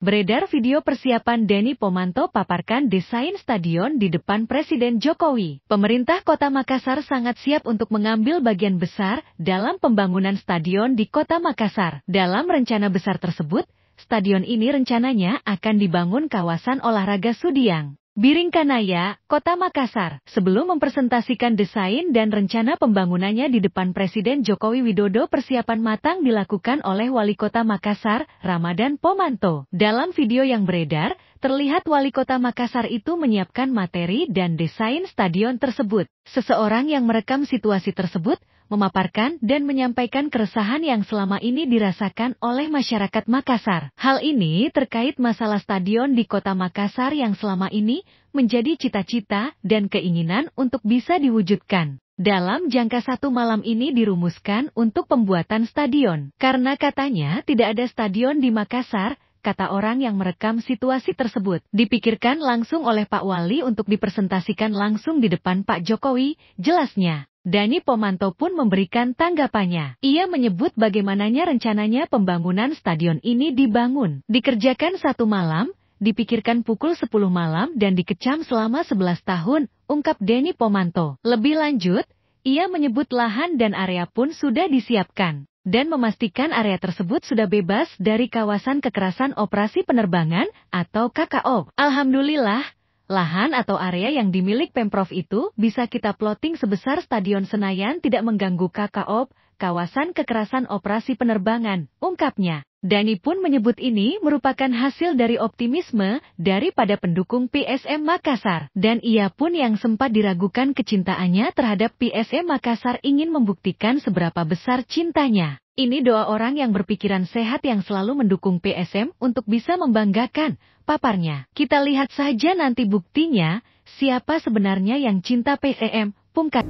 Beredar video persiapan Denny Pomanto paparkan desain stadion di depan Presiden Jokowi. Pemerintah Kota Makassar sangat siap untuk mengambil bagian besar dalam pembangunan stadion di Kota Makassar. Dalam rencana besar tersebut, stadion ini rencananya akan dibangun kawasan olahraga Sudiang, Biringkanaya, Kota Makassar. Sebelum mempresentasikan desain dan rencana pembangunannya di depan Presiden Jokowi Widodo, persiapan matang dilakukan oleh Wali Kota Makassar, Ramadan Pomanto. Dalam video yang beredar, terlihat Wali Kota Makassar itu menyiapkan materi dan desain stadion tersebut. Seseorang yang merekam situasi tersebut memaparkan dan menyampaikan keresahan yang selama ini dirasakan oleh masyarakat Makassar. Hal ini terkait masalah stadion di Kota Makassar yang selama ini menjadi cita-cita dan keinginan untuk bisa diwujudkan. Dalam jangka 1 malam ini dirumuskan untuk pembuatan stadion. Karena katanya tidak ada stadion di Makassar, kata orang yang merekam situasi tersebut. Dipikirkan langsung oleh Pak Wali untuk dipresentasikan langsung di depan Pak Jokowi, jelasnya. Denny Pomanto pun memberikan tanggapannya. Ia menyebut bagaimananya rencananya pembangunan stadion ini dibangun. Dikerjakan 1 malam, dipikirkan pukul 10 malam dan dikecam selama 11 tahun, ungkap Denny Pomanto. Lebih lanjut, ia menyebut lahan dan area pun sudah disiapkan, dan memastikan area tersebut sudah bebas dari kawasan kekerasan operasi penerbangan atau KKO. Alhamdulillah, lahan atau area yang dimiliki Pemprov itu bisa kita plotting sebesar Stadion Senayan tidak mengganggu KKO, kawasan kekerasan operasi penerbangan, ungkapnya. Denny pun menyebut ini merupakan hasil dari optimisme daripada pendukung PSM Makassar. Dan ia pun yang sempat diragukan kecintaannya terhadap PSM Makassar ingin membuktikan seberapa besar cintanya. Ini doa orang yang berpikiran sehat yang selalu mendukung PSM untuk bisa membanggakan, paparnya. Kita lihat saja nanti buktinya, siapa sebenarnya yang cinta PSM, pungkas.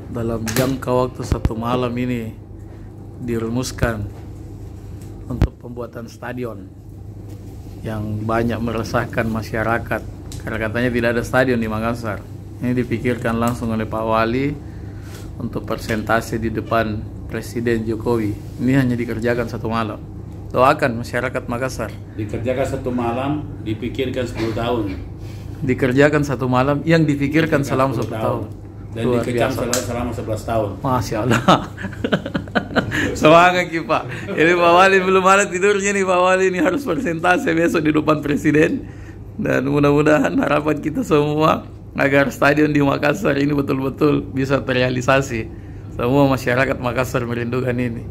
Dalam jangka waktu 1 malam ini dirumuskan untuk pembuatan stadion yang banyak meresahkan masyarakat karena katanya tidak ada stadion di Makassar. Ini dipikirkan langsung oleh Pak Wali untuk presentasi di depan Presiden Jokowi. Ini hanya dikerjakan 1 malam. Doakan masyarakat Makassar. Dikerjakan 1 malam, dipikirkan 10 tahun. Dikerjakan 1 malam, yang dipikirkan selama 10 tahun. Dan dikecam selama 11 tahun. Masya Allah. Semangat Pak. Ini Pak Wali belum ada tidurnya nih. Pak Wali ini harus presentasi besok di depan Presiden. Dan mudah-mudahan harapan kita semua agar stadion di Makassar ini betul-betul bisa terrealisasi. Semua masyarakat Makassar merindukan ini.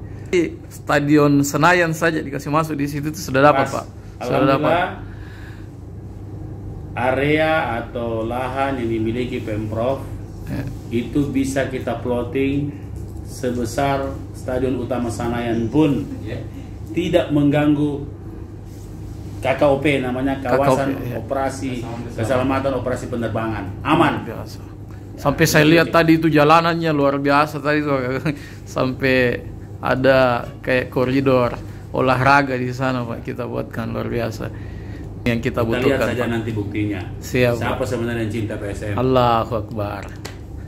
Stadion Senayan saja dikasih masuk di situ itu sudah dapat, Pak. Sudah dapat. Area atau lahan yang dimiliki Pemprov itu bisa kita plotting sebesar Stadion Utama Senayan pun tidak mengganggu KKOP, namanya kawasan operasi keselamatan operasi penerbangan, aman. Biasa. Sampai saya lihat tadi itu jalanannya luar biasa tadi tuh, sampai ada kayak koridor olahraga di sana, Pak. Kita buatkan luar biasa. Yang kita butuhkan. Lihat saja nanti buktinya. Siap, siapa Pak. Sebenarnya yang cinta PSM. Allahu Akbar.